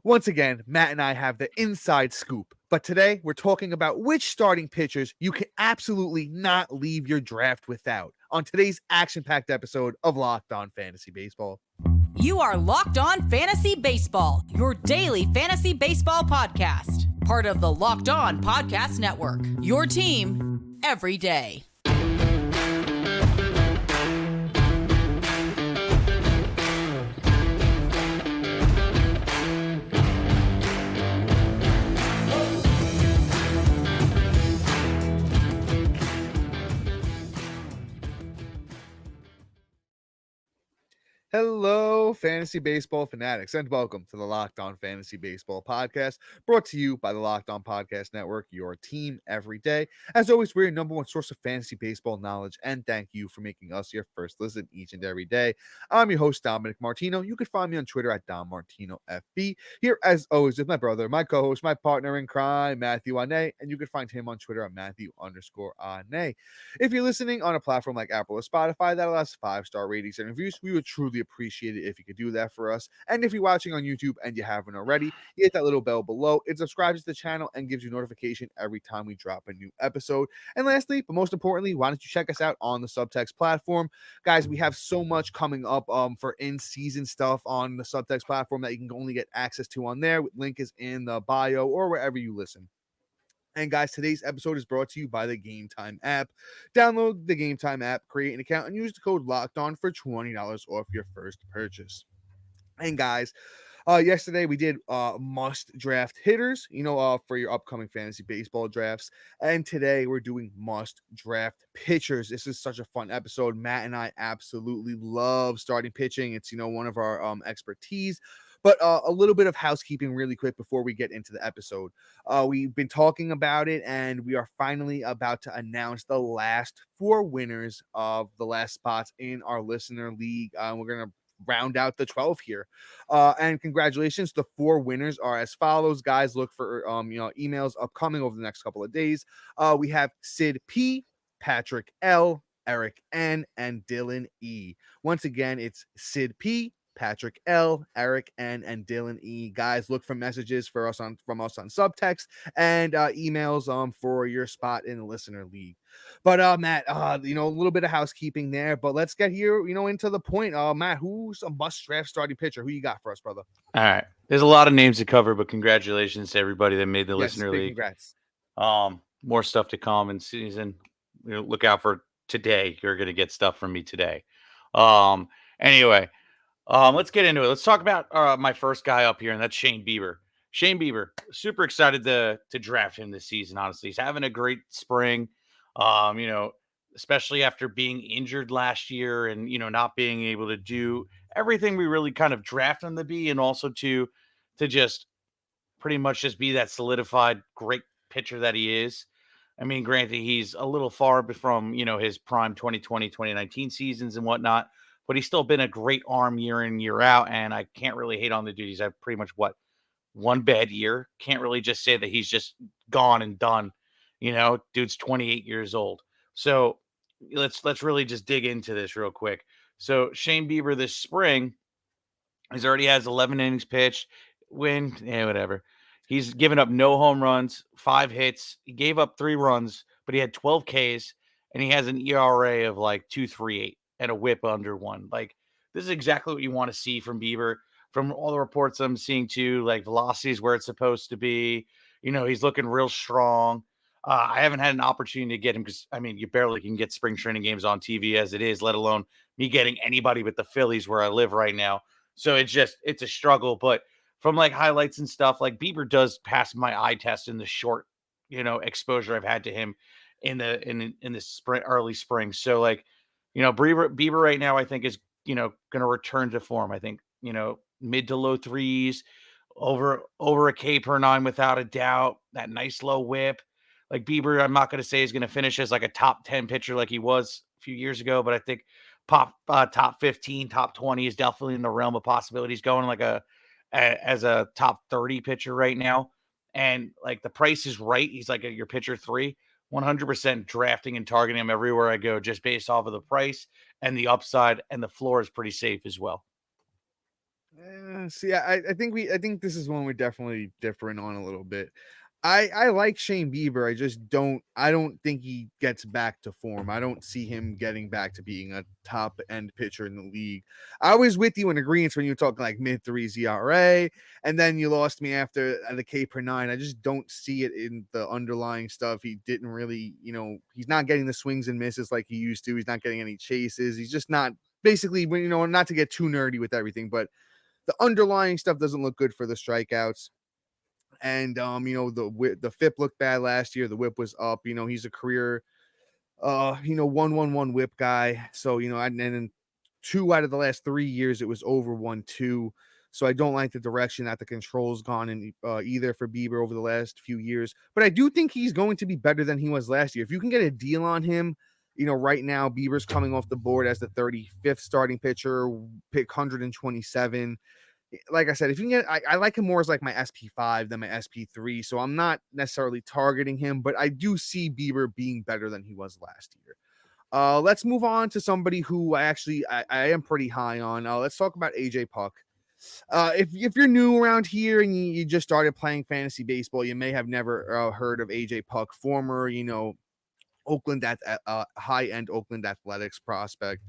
Once again, Matt and I have the inside scoop, but today we're talking about which starting pitchers you can absolutely not leave your draft without on today's action-packed episode of Locked On Fantasy Baseball. You are Locked On Fantasy Baseball, your daily fantasy baseball podcast. Part of the Locked On Podcast Network, your team every day. Hello, fantasy baseball fanatics, and welcome to the Locked On Fantasy Baseball podcast, brought to you by the Locked On Podcast Network, your team every day. As always, we're your number one source of fantasy baseball knowledge, and thank you for making us your first listen each and every day. I'm your host, Dominic Martino. You can find me on Twitter at DomMartinoFB. Here, as always, with my brother, my co-host, my partner in crime, Matthew Ane, and you can find him on Twitter at Matthew_Ane. If you're listening on a platform like Apple or Spotify that allows 5-star ratings and reviews, we would truly appreciate it if you could do that for us. And if you're watching on YouTube and you haven't already, hit that little bell below. It subscribes to the channel and gives you notification every time we drop a new episode. And lastly, but most importantly, why don't you check us out on the Subtext platform? Guys, we have so much coming up for in-season stuff on the Subtext platform that you can only get access to on there. Link is in the bio or wherever you listen. And guys, today's episode is brought to you by the Gametime app. Download the Gametime app, create an account, and use the code LOCKEDON for $20 off your first purchase. And guys, yesterday we did must draft hitters, for your upcoming fantasy baseball drafts. And today we're doing must draft pitchers. This is such a fun episode. Matt and I absolutely love starting pitching. It's, one of our expertise. But a little bit of housekeeping really quick before we get into the episode. We've been talking about it, and we are finally about to announce the last 4 winners of the last spots in our listener league. We're going to round out the 12 here. And congratulations. The 4 winners are as follows. Guys, look for emails upcoming over the next couple of days. We have Sid P, Patrick L, Eric N, and Dylan E. Once again, it's Sid P, Patrick L, Eric N, and Dylan E. Guys, look for messages from us on Subtext and emails for your spot in the listener league. But Matt, a little bit of housekeeping there, but let's get here, into the point. Matt, who's a must draft starting pitcher? Who you got for us, brother? All right. There's a lot of names to cover, but congratulations to everybody that made the listener league. Congrats. More stuff to come in season. Look out for today. You're going to get stuff from me today. Anyway, let's get into it. Let's talk about my first guy up here, and that's Shane Bieber. Shane Bieber, super excited to draft him this season. Honestly, he's having a great spring. Especially after being injured last year and not being able to do everything we really kind of draft him to be, and also to just pretty much just be that solidified great pitcher that he is. I mean, granted, he's a little far from his prime 2020, 2019 seasons and whatnot, but he's still been a great arm year in, year out. And I can't really hate on the dude. He's had pretty much one bad year. Can't really just say that he's just gone and done. Dude's 28 years old. So let's really just dig into this real quick. So Shane Bieber this spring, he's already has 11 innings pitched, whatever. He's given up no home runs, 5 hits. He gave up 3 runs, but he had 12 Ks, and he has an ERA of like 2.38 and a WHIP under 1. Like, this is exactly what you want to see from Bieber. From all the reports I'm seeing too, like velocity is where it's supposed to be. He's looking real strong. I haven't had an opportunity to get him because, you barely can get spring training games on TV as it is, let alone me getting anybody but the Phillies where I live right now. So it's a struggle. But from like highlights and stuff, like Bieber does pass my eye test in the short, exposure I've had to him in the spring, early spring. So like, Bieber right now, I think is, going to return to form. I think, mid to low 3s, over a K per 9 without a doubt. That nice low whip. Like Bieber, I'm not going to say he's going to finish as like a top 10 pitcher like he was a few years ago, but I think top 15, top 20 is definitely in the realm of possibilities. Going like as a top 30 pitcher right now, and like the price is right. He's like your pitcher 3, 100% drafting and targeting him everywhere I go, just based off of the price and the upside, and the floor is pretty safe as well. See, I think this is one we're definitely different on a little bit. I like Shane Bieber. I don't think he gets back to form. I don't see him getting back to being a top end pitcher in the league. I was with you in agreement when you were talking like mid threes ERA, and then you lost me after the K per nine. I just don't see it in the underlying stuff. He didn't really, he's not getting the swings and misses like he used to. He's not getting any chases. He's just not basically, not to get too nerdy with everything, but the underlying stuff doesn't look good for the strikeouts. And the FIP looked bad last year. The whip was up. He's a career 1-1-1 whip guy. So, and then 2 out of the last 3 years it was over 1-2. So I don't like the direction that the control's gone in either for Bieber over the last few years. But I do think he's going to be better than he was last year. If you can get a deal on him, right now Bieber's coming off the board as the 35th starting pitcher, pick 127. Like I said, if you can get, I like him more as like my SP5 than my SP3. So I'm not necessarily targeting him, but I do see Bieber being better than he was last year. Let's move on to somebody who I am pretty high on. Let's talk about AJ Puck. If you're new around here and you just started playing fantasy baseball, you may have never heard of AJ Puck, former, Oakland at high-end Oakland Athletics prospect.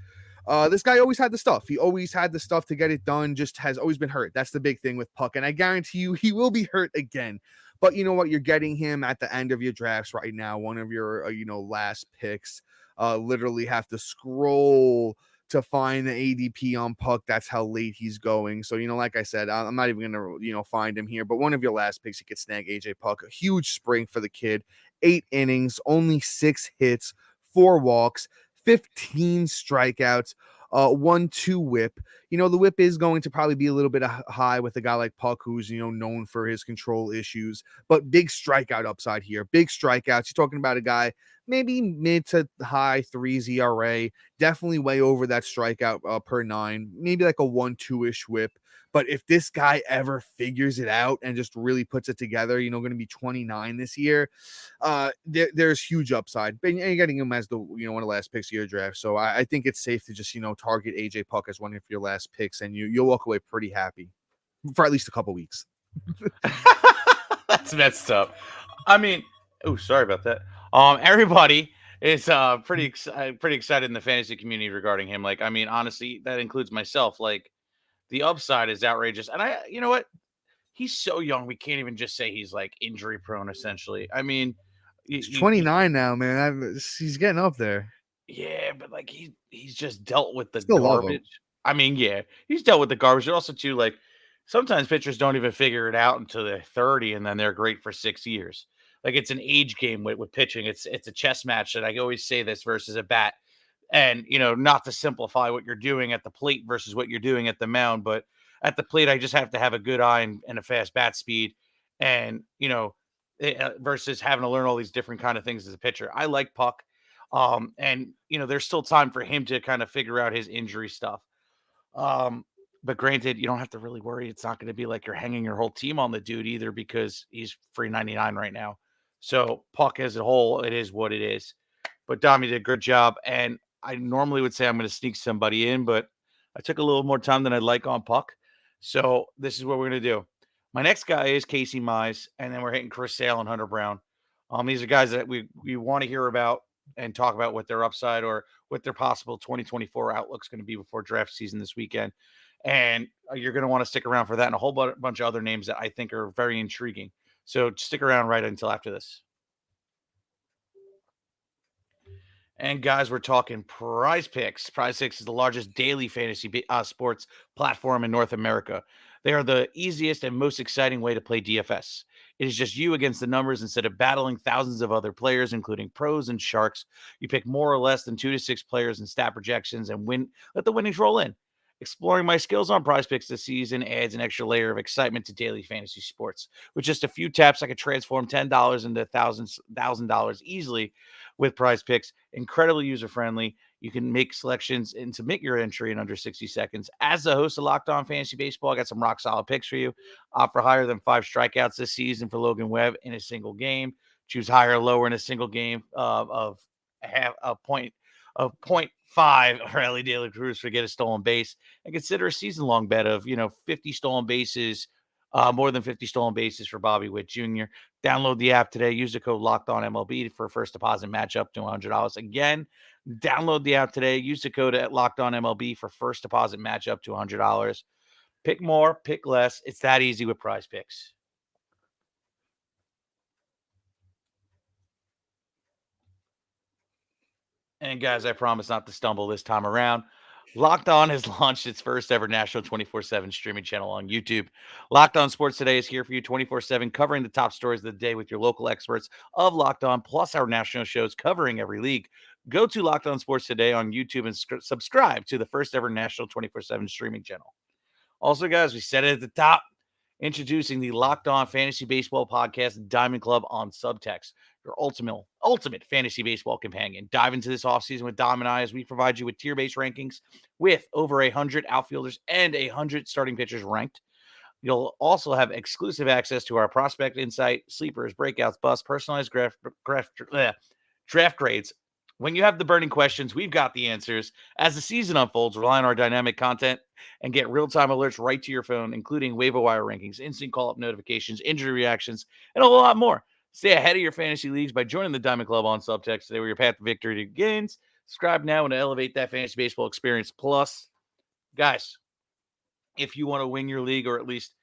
This guy always had the stuff. He always had the stuff to get it done, just has always been hurt. That's the big thing with Puck. And I guarantee you he will be hurt again. But you know what? You're getting him at the end of your drafts right now, one of your, last picks. Literally have to scroll to find the ADP on Puck. That's how late he's going. So, like I said, I'm not even going to, find him here. But one of your last picks, you could snag AJ Puck. A huge spring for the kid. 8 innings, only 6 hits, 4 walks, 15 strikeouts, 1-2 whip. The whip is going to probably be a little bit high with a guy like Puck, who's, known for his control issues, but big strikeout upside here. Big strikeouts. You're talking about a guy, maybe mid to high 3s ERA, definitely way over that strikeout per 9, maybe like a 1-2-ish whip. But if this guy ever figures it out and just really puts it together, going to be 29 this year, there's huge upside. But you're getting him as the one of the last picks of your draft. So I think it's safe to just target AJ Puck as one of your last picks, and you'll walk away pretty happy for at least a couple weeks. That's messed up. I mean, sorry about that. Everybody is pretty excited in the fantasy community regarding him. Like, I mean, honestly, that includes myself. Like, the upside is outrageous. And you know what? He's so young. We can't even just say he's like injury prone, essentially. I mean, he's 29 now, man. He's getting up there. Yeah, but like he's just dealt with the Still garbage. I mean, yeah, he's dealt with the garbage. But also, too, like sometimes pitchers don't even figure it out until they're 30, and then they're great for 6 years. Like it's an age game with pitching. It's a chess match, and I always say this versus a bat. And, not to simplify what you're doing at the plate versus what you're doing at the mound, but at the plate, I just have to have a good eye and a fast bat speed and, versus having to learn all these different kind of things as a pitcher. I like Puck. And, there's still time for him to kind of figure out his injury stuff. But granted, you don't have to really worry. It's not going to be like you're hanging your whole team on the dude either because he's free 99 right now. So Puck as a whole, it is what it is. But Dami did a good job. And I normally would say I'm going to sneak somebody in, but I took a little more time than I'd like on Puck. So this is what we're going to do. My next guy is Casey Mize, and then we're hitting Chris Sale and Hunter Brown. These are guys that we want to hear about and talk about what their upside or what their possible 2024 outlook's going to be before draft season this weekend. And you're going to want to stick around for that and a whole bunch of other names that I think are very intriguing. So stick around right until after this. And guys, we're talking Prize Picks. Prize Picks is the largest daily fantasy sports platform in North America. They are the easiest and most exciting way to play DFS. It is just you against the numbers instead of battling thousands of other players, including pros and sharks. You pick more or less than 2 to 6 players and stat projections and let the winnings roll in. Exploring my skills on Prize Picks this season adds an extra layer of excitement to daily fantasy sports. With just a few taps, I could transform $10 into $1,000 easily with Prize Picks. Incredibly user-friendly. You can make selections and submit your entry in under 60 seconds. As the host of Locked On Fantasy Baseball, I got some rock-solid picks for you. Opt for higher than 5 strikeouts this season for Logan Webb in a single game. Choose higher or lower in a single game of half a point of 0.5 for Ellie De La Cruz for get a stolen base, and consider a season-long bet of 50 stolen bases, more than 50 stolen bases for Bobby Witt Jr. Download the app today. Use the code LOCKEDONMLB for a first deposit match up to $100. Again, download the app today. Use the code at LOCKEDONMLB for first deposit match up to $100. Pick more, pick less. It's that easy with Prize Picks. And guys, I promise not to stumble this time around. Locked On has launched its first ever national 24/7 streaming channel on YouTube. Locked On Sports Today is here for you 24/7, covering the top stories of the day with your local experts of Locked On, plus our national shows covering every league. Go to Locked On Sports Today on YouTube and subscribe to the first ever national 24/7 streaming channel. Also, guys, we said it at the top. Introducing the Locked On Fantasy Baseball Podcast Diamond Club on Subtext, your ultimate fantasy baseball companion. Dive into this offseason with Dom and I as we provide you with tier-based rankings with over 100 outfielders and 100 starting pitchers ranked. You'll also have exclusive access to our prospect insight, sleepers, breakouts, busts, personalized draft grades. When you have the burning questions, we've got the answers. As the season unfolds, rely on our dynamic content and get real-time alerts right to your phone, including waiver wire rankings, instant call-up notifications, injury reactions, and a whole lot more. Stay ahead of your fantasy leagues by joining the Diamond Club on Subtext today, where your path to victory begins. Subscribe now and elevate that fantasy baseball experience. Plus, guys, if you want to win your league or at least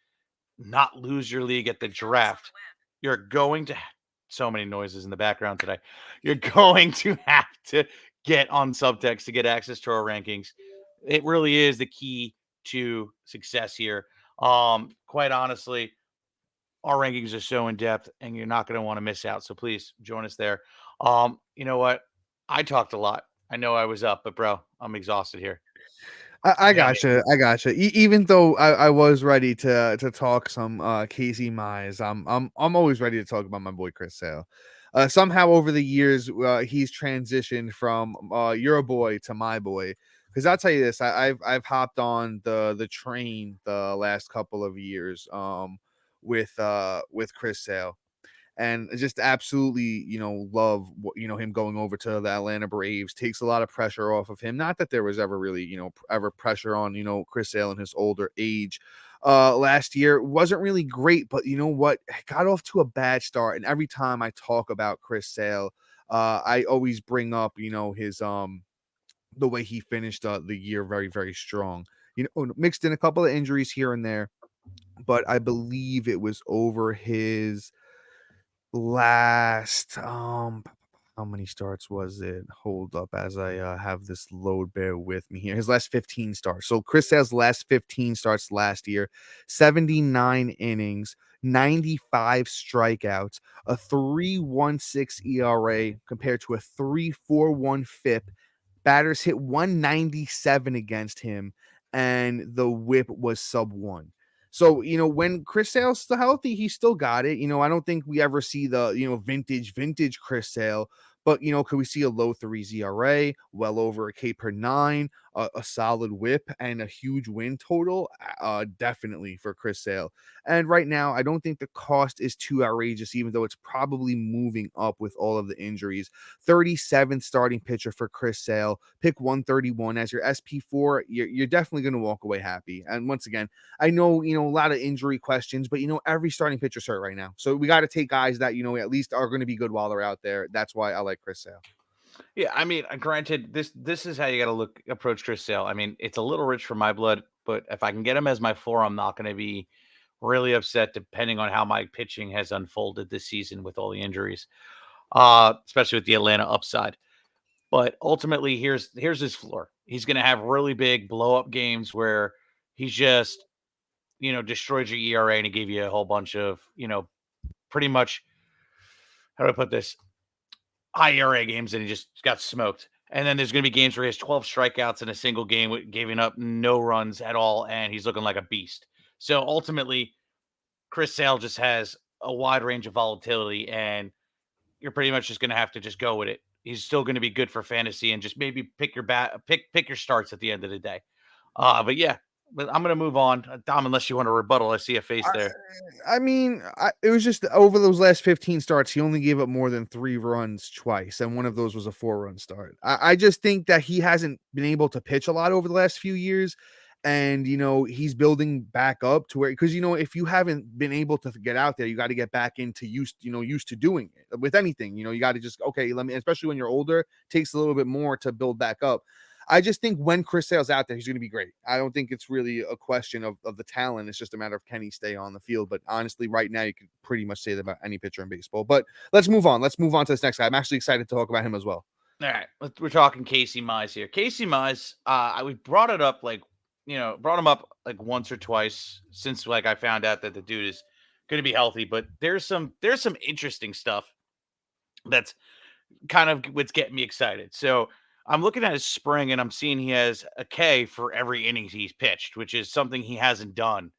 not lose your league at the draft, you're going to so many noises in the background today. You're going to have to get on Subtext to get access to our rankings. It really is the key to success here. Quite honestly, our rankings are so in depth and you're not going to want to miss out. So please join us there. You know what? I talked a lot. I know I was up, but bro, I'm exhausted here. I gotcha. I gotcha. Even though I was ready to talk some Casey Mize, I'm always ready to talk about my boy Chris Sale. Somehow over the years, he's transitioned from your boy to my boy. Because I'll tell you this, I've hopped on the train the last couple of years with Chris Sale. And just absolutely, love him going over to the Atlanta Braves. Takes a lot of pressure off of him. Not that there was ever really, ever pressure on, Chris Sale in his older age. Last year wasn't really great, but you know what? Got off to a bad start. And every time I talk about Chris Sale, I always bring up, his the way he finished the year very, very strong. Mixed in a couple of injuries here and there, but I believe it was over his last how many starts was it? Hold up as I have this load, bear with me here. His last 15 starts. So Chris Sale's last 15 starts last year, 79 innings, 95 strikeouts, a 3.16 ERA compared to a 3.41 FIP. Batters hit 197 against him, and the whip was sub 1. So, when Chris Sale's still healthy, he still got it. I don't think we ever see the, vintage Chris Sale. But, could we see a low 3 ERA, well over a K per 9, a solid whip, and a huge win total? Definitely for Chris Sale. And right now, I don't think the cost is too outrageous, even though it's probably moving up with all of the injuries. 37th starting pitcher for Chris Sale. Pick 131 as your SP4. You're definitely going to walk away happy. And once again, I know, a lot of injury questions, but, every starting pitcher's hurt right now. So we got to take guys that, at least are going to be good while they're out there. That's why I like Chris Sale. Yeah, I mean, granted, this is how you got to approach Chris Sale. I mean, it's a little rich for my blood, but if I can get him as my 4, I'm not going to be really upset depending on how my pitching has unfolded this season with all the injuries, especially with the Atlanta upside. But ultimately, here's his floor. He's going to have really big blow up games where he's just, destroyed your ERA and he gave you a whole bunch of, pretty much, how do I put this? High ERA games and he just got smoked. And then there's going to be games where he has 12 strikeouts in a single game, giving up no runs at all, and he's looking like a beast. So ultimately, Chris Sale just has a wide range of volatility, and you're pretty much just going to have to just go with it. He's still going to be good for fantasy, and just maybe pick your starts at the end of the day. But yeah, But I'm going to move on. Dom, unless you want to rebuttal, I see a face there. I mean, it was just over those last 15 starts, he only gave up more than 3 runs twice, and one of those was a 4-run start. I just think that he hasn't been able to pitch a lot over the last few years, and, he's building back up to where, because, if you haven't been able to get out there, you got to get back into used to doing it with anything. You got to just, okay, let me, especially when you're older, takes a little bit more to build back up. I just think when Chris Sale's out there, he's going to be great. I don't think it's really a question of the talent. It's just a matter of can he stay on the field. But honestly, right now, you could pretty much say that about any pitcher in baseball. But let's move on. Let's move on to this next guy. I'm actually excited to talk about him as well. All right, we're talking Jase Mize here. Jase Mize, we brought it up brought him up like once or twice since I found out that the dude is going to be healthy. But there's some interesting stuff that's kind of what's getting me excited. So I'm looking at his spring and I'm seeing he has a K for every innings he's pitched, which is something he hasn't done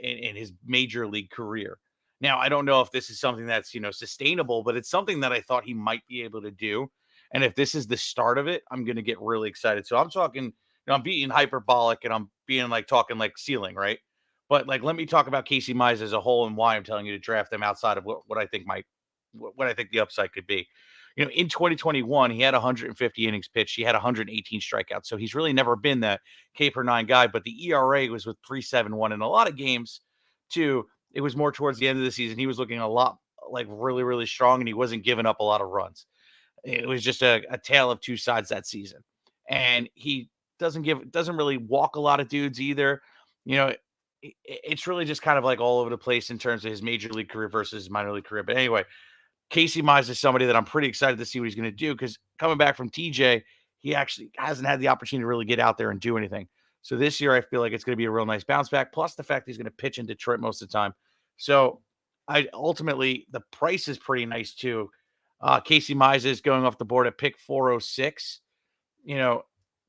in his major league career. Now, I don't know if this is something that's, sustainable, but it's something that I thought he might be able to do. And if this is the start of it, I'm going to get really excited. So I'm talking, I'm being hyperbolic and I'm being talking like ceiling, right? But let me talk about Jase Mize as a whole and why I'm telling you to draft him outside of what I think what I think the upside could be. In 2021, he had 150 innings pitched. He had 118 strikeouts. So he's really never been that K per nine guy, but the ERA was with 3.71 in a lot of games too. It was more towards the end of the season. He was looking a lot really, really strong and he wasn't giving up a lot of runs. It was just a tale of two sides that season. And he doesn't really walk a lot of dudes either. It's really just kind of all over the place in terms of his major league career versus his minor league career. But anyway, Jase Mize is somebody that I'm pretty excited to see what he's going to do because coming back from TJ, he actually hasn't had the opportunity to really get out there and do anything. So this year, I feel like it's going to be a real nice bounce back. Plus the fact he's going to pitch in Detroit most of the time. So ultimately the price is pretty nice too. Jase Mize is going off the board at pick 406.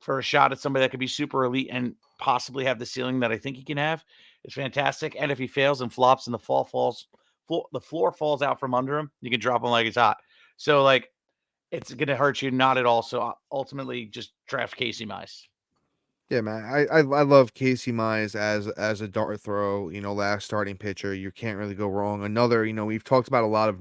For a shot at somebody that could be super elite and possibly have the ceiling that I think he can have. It's fantastic. And if he fails and flops and the floor falls out from under him, you can drop him like it's hot. So it's going to hurt you not at all. So ultimately just draft Jase Mize. Yeah, man. I love Jase Mize as a dart throw, last starting pitcher. You can't really go wrong. Another, we've talked about a lot of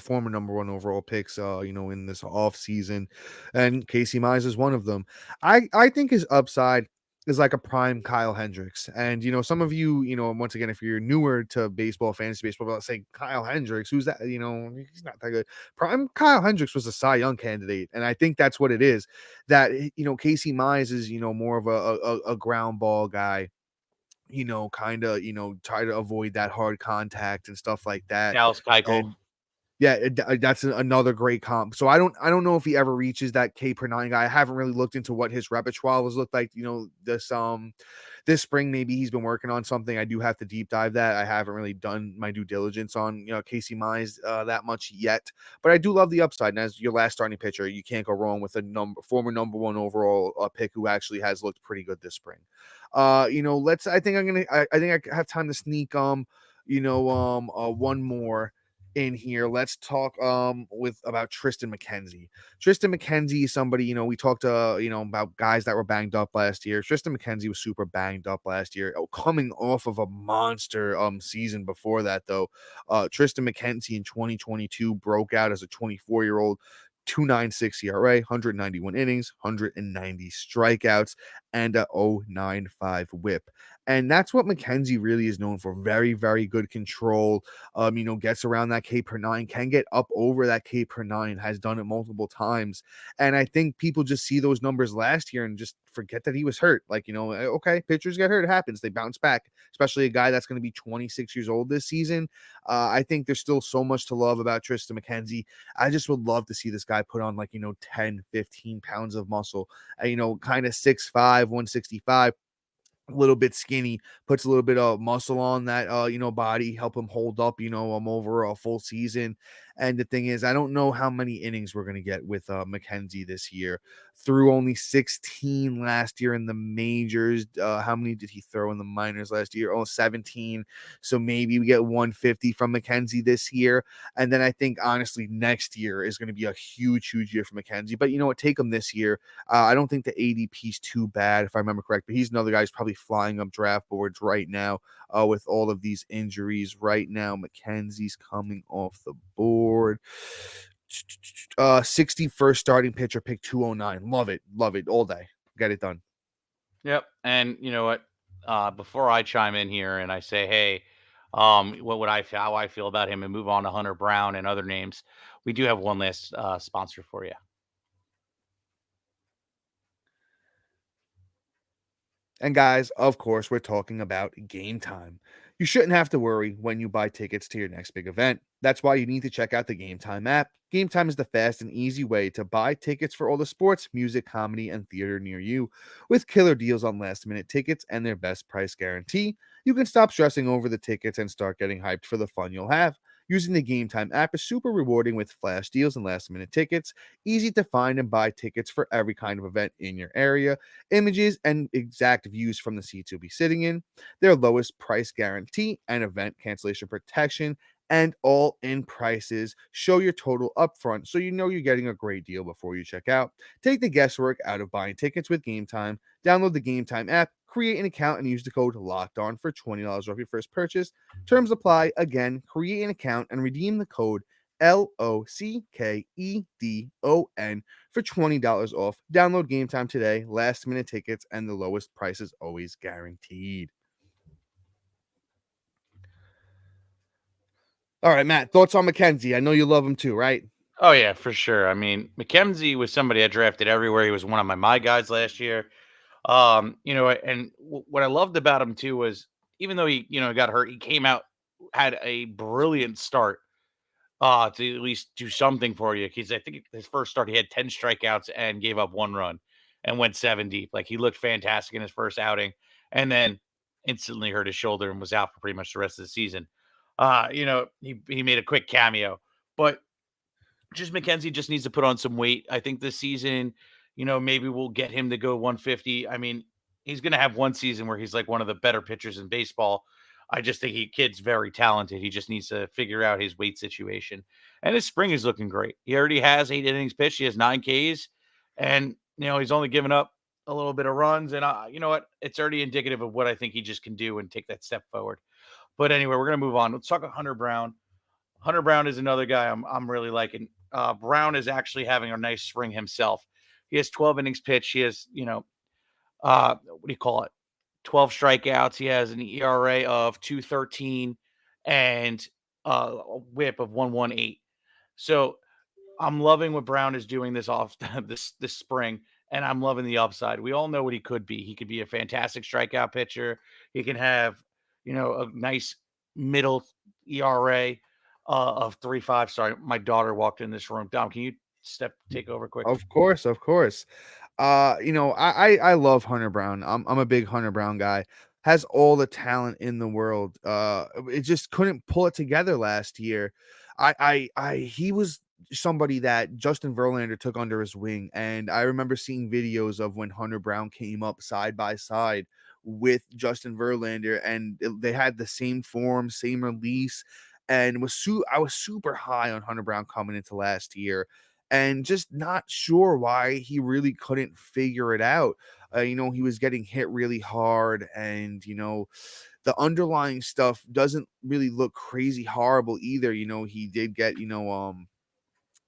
former number one overall picks, in this off season, and Jase Mize is one of them. I think his upside is like a prime Kyle Hendricks. And, some of you, once again, if you're newer to baseball, fantasy baseball, let's say Kyle Hendricks, who's that? He's not that good. Prime Kyle Hendricks was a Cy Young candidate. And I think that's what it is that, Jase Mize is, more of a ground ball guy, kind of, try to avoid that hard contact and stuff like that. Dallas Keuchel. Yeah, that's another great comp. So I don't know if he ever reaches that K per nine guy. I haven't really looked into what his repertoire was looked like. This spring maybe he's been working on something. I do have to deep dive that. I haven't really done my due diligence on Jase Mize that much yet. But I do love the upside. And as your last starting pitcher, you can't go wrong with a former number one overall pick who actually has looked pretty good this spring. I think I have time to sneak one more in here. Let's talk about Tristan McKenzie. Tristan McKenzie is somebody, we talked about guys that were banged up last year. Tristan McKenzie was super banged up last year, coming off of a monster season before that though. Tristan McKenzie in 2022 broke out as a 24-year-old, 2.96 ERA, 191 innings, 190 strikeouts, and a 0.95 whip. And that's what McKenzie really is known for. Very, very good control. Gets around that K per nine, can get up over that K per nine, has done it multiple times. And I think people just see those numbers last year and just forget that he was hurt. Okay, pitchers get hurt. It happens. They bounce back, especially a guy that's going to be 26 years old this season. I think there's still so much to love about Tristan McKenzie. I just would love to see this guy put on 10, 15 pounds of muscle, kind of 6'5", 165. A little bit skinny, puts a little bit of muscle on that body, help him hold up over a full season. And the thing is, I don't know how many innings we're going to get with McKenzie this year. Threw only 16 last year in the majors. How many did he throw in the minors last year? Oh, 17. So maybe we get 150 from McKenzie this year. And then I think, honestly, next year is going to be a huge year for McKenzie. But you know what? Take him this year. I don't think the ADP is too bad, if I remember correct. But he's another guy who's probably flying up draft boards right now with all of these injuries right now. McKenzie's coming off the board. 61st starting pitcher, pick 209. Love it all day. Get it done. Yep. And you know what? Before I chime in here and I say, hey, how I feel about him and move on to Hunter Brown and other names, we do have one last sponsor for you. And guys, of course, we're talking about Gametime. You shouldn't have to worry when you buy tickets to your next big event. That's why you need to check out the Gametime app. Gametime is the fast and easy way to buy tickets for all the sports, music, comedy, and theater near you. With killer deals on last-minute tickets and their best price guarantee, you can stop stressing over the tickets and start getting hyped for the fun you'll have. Using the Gametime app is super rewarding with flash deals and last-minute tickets, easy to find and buy tickets for every kind of event in your area, images and exact views from the seats you'll be sitting in, their lowest price guarantee and event cancellation protection, and all in prices. Show your total upfront so you know you're getting a great deal before you check out. Take the guesswork out of buying tickets with Gametime. Download the Gametime app, create an account, and use the code LOCKEDON for $20 off your first purchase. Terms apply. Again, create an account and redeem the code LOCKEDON for $20 off. Download Gametime today. Last minute tickets and the lowest prices always guaranteed. All right, Matt, thoughts on McKenzie? I know you love him too, right? Oh yeah, for sure. I mean, McKenzie was somebody I drafted everywhere. He was one of my guys last year. And what I loved about him too was even though he, got hurt, he came out, had a brilliant start to at least do something for you. Because I think his first start, he had 10 strikeouts and gave up 1 run and went 7 deep. Like he looked fantastic in his first outing, and then instantly hurt his shoulder and was out for pretty much the rest of the season. He made a quick cameo, but just McKenzie just needs to put on some weight. I think this season, maybe we'll get him to go 150. I mean, he's going to have one season where he's like one of the better pitchers in baseball. I just think kid's very talented. He just needs to figure out his weight situation. And his spring is looking great. He already has 8 innings pitched. He has 9 Ks. And, he's only given up a little bit of runs. And you know what? It's already indicative of what I think he just can do and take that step forward. But anyway, we're going to move on. Let's talk about Hunter Brown. Hunter Brown is another guy I'm really liking. Brown is actually having a nice spring himself. He has 12 innings pitched. He has, what do you call it? 12 strikeouts. He has an ERA of 2.13 and a whip of 1.18. So I'm loving what Brown is doing this off this spring, and I'm loving the upside. We all know what he could be. He could be a fantastic strikeout pitcher. He can have, a nice middle ERA of 3.5. Sorry, my daughter walked in this room. Dom, can you take over quick? Of course. I love Hunter Brown. I'm a big Hunter Brown guy. Has all the talent in the world. It just couldn't pull it together last year. He was somebody that Justin Verlander took under his wing, and I remember seeing videos of when Hunter Brown came up side by side with Justin Verlander, and they had the same form, same release, and I was super high on Hunter Brown coming into last year, and just not sure why he really couldn't figure it out. He was getting hit really hard, and the underlying stuff doesn't really look crazy horrible either. He did get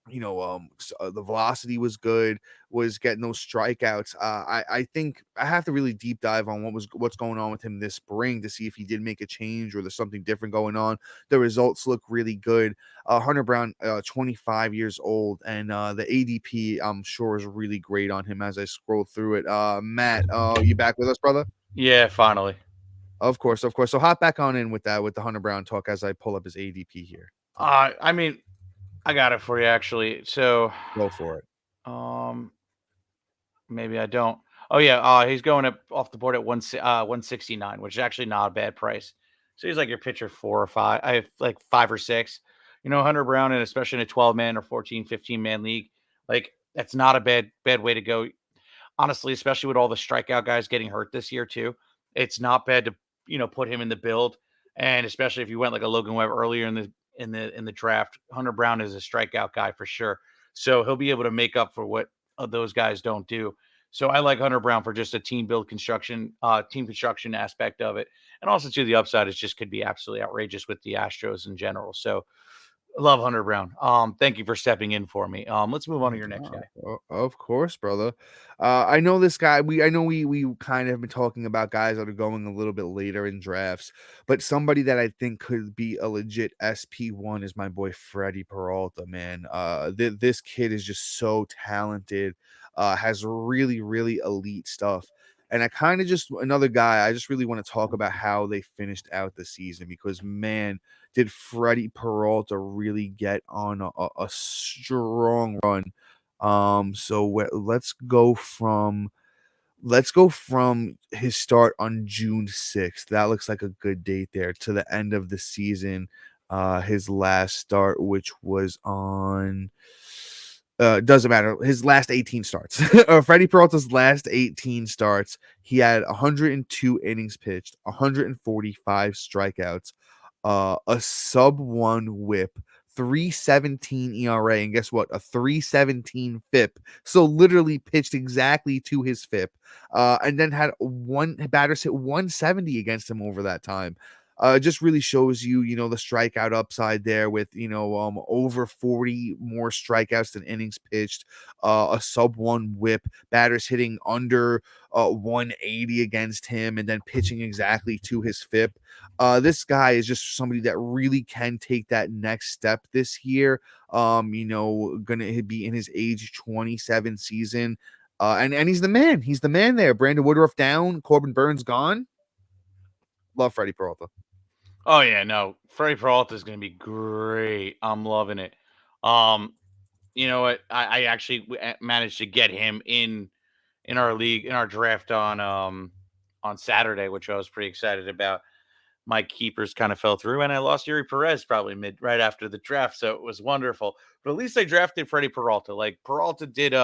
the velocity was good, was getting those strikeouts. I think I have to really deep dive on what's going on with him this spring to see if he did make a change or there's something different going on. The results look really good. Hunter Brown, 25 years old, and the ADP I'm sure is really great on him as I scroll through it. Matt, you back with us, brother? Yeah, finally. Of course. So hop back on in with the Hunter Brown talk as I pull up his ADP here. I mean, I got it for you actually. So Go for it. Maybe I don't. Oh yeah, he's going up off the board at 169, which is actually not a bad price. So he's like your pitcher 4 or 5. I have like 5 or 6. Hunter Brown, and especially in a 12-man or 14, 15-man league, like that's not a bad way to go. Honestly, especially with all the strikeout guys getting hurt this year too, it's not bad to put him in the build, and especially if you went like a Logan Webb earlier in the draft, Hunter Brown is a strikeout guy for sure, so he'll be able to make up for what those guys don't do. So I like Hunter Brown for just a team construction aspect of it, and also to the upside is just could be absolutely outrageous with the Astros in general. So I love Hunter Brown. Thank you for stepping in for me. Let's move on to your next guy. Of course, brother. I know this guy. I know we kind of have been talking about guys that are going a little bit later in drafts, but somebody that I think could be a legit SP1 is my boy Freddy Peralta. Man, this kid is just so talented. Has really really elite stuff. And I kind of just another guy. I just really want to talk about how they finished out the season because man, did Freddy Peralta really get on a strong run. So let's go from his start on June 6th. That looks like a good date there to the end of the season. His last start, which was on doesn't matter. His last 18 starts. Freddy Peralta's last 18 starts, he had 102 innings pitched, 145 strikeouts, a sub 1 whip, 317 ERA, and guess what? A 317 FIP. So literally pitched exactly to his FIP. And then had one batters hit 170 against him over that time. Just really shows you, the strikeout upside there with, over 40 more strikeouts than innings pitched, a sub 1 whip, batters hitting under 180 against him, and then pitching exactly to his FIP. This guy is just somebody that really can take that next step this year. Gonna be in his age 27 season. And he's the man. He's the man there. Brandon Woodruff down, Corbin Burns gone. Love Freddy Peralta. Oh yeah, no, Freddy Peralta is going to be great. I'm loving it. You know what? I actually managed to get him in our league in our draft on Saturday, which I was pretty excited about. My keepers kind of fell through, and I lost Yuri Perez probably right after the draft, so it was wonderful. But at least I drafted Freddy Peralta. Like Peralta did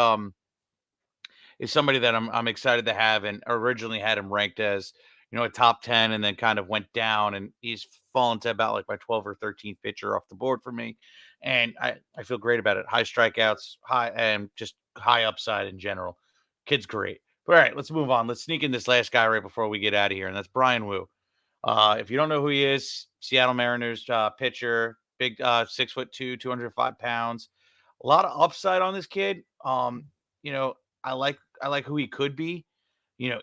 is somebody that I'm excited to have, and originally had him ranked as a top 10, and then kind of went down, and he's fallen to about like my 12th or 13th pitcher off the board for me, and I feel great about it. High strikeouts, high and just high upside in general. Kid's great. But all right, let's move on. Let's sneak in this last guy right before we get out of here, and that's Bryan Woo. If you don't know who he is, Seattle Mariners pitcher, big 6'2", 205 pounds. A lot of upside on this kid. You know, I like who he could be.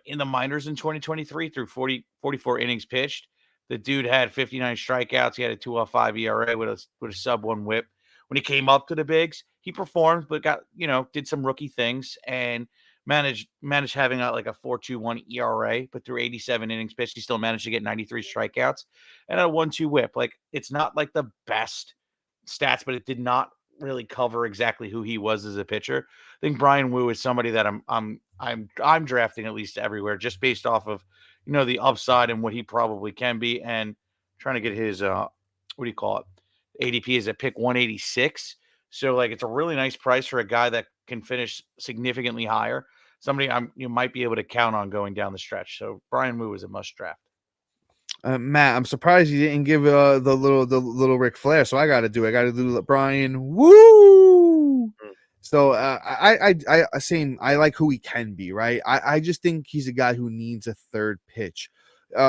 In the minors in 2023 through 44 innings pitched. The dude had 59 strikeouts. He had a 2.05 ERA with a sub 1 whip. When he came up to the bigs, he performed, but did some rookie things and managed having like a 4.21 ERA, but through 87 innings pitched, he still managed to get 93 strikeouts and a 1.2 whip. Like it's not like the best stats, but it did not really cover exactly who he was as a pitcher. I think Bryan Woo is somebody that I'm drafting at least everywhere just based off of the upside and what he probably can be, and trying to get his what do you call it? ADP is at pick 186. So like it's a really nice price for a guy that can finish significantly higher. Somebody you might be able to count on going down the stretch. So Bryan Woo is a must draft. Matt, I'm surprised you didn't give the little Ric Flair, so I got to do Bryan Woo. So I like who he can be, right? I just think he's a guy who needs a third pitch.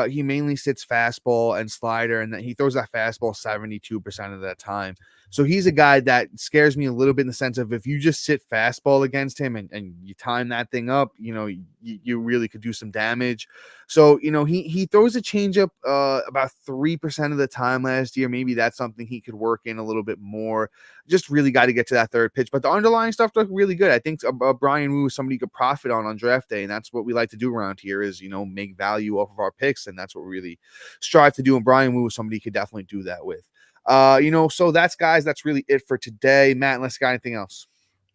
He mainly sits fastball and slider, and he throws that fastball 72% of the time. So he's a guy that scares me a little bit in the sense of if you just sit fastball against him and you time that thing up, you really could do some damage. So, he throws a changeup about 3% of the time last year. Maybe that's something he could work in a little bit more. Just really got to get to that third pitch. But the underlying stuff looked really good. I think Bryan Woo is somebody you could profit on draft day. And that's what we like to do around here is, make value off of our picks. And that's what we really strive to do. And Bryan Woo is somebody you could definitely do that with. So that's really it for today. Matt, unless you got anything else.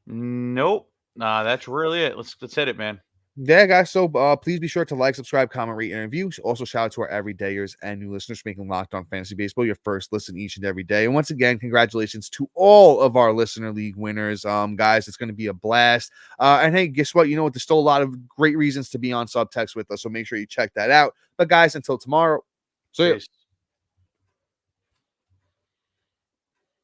Nope. Nah, that's really it. Let's hit it, man. Yeah, guys. So please be sure to like, subscribe, comment, rate, and review. Also, shout out to our everydayers and new listeners for making Locked On Fantasy Baseball your first listen each and every day. And once again, congratulations to all of our listener league winners. Guys, it's going to be a blast. And hey, guess what? You know what? There's still a lot of great reasons to be on Subtext with us. So make sure you check that out. But guys, until tomorrow, see you. Peace.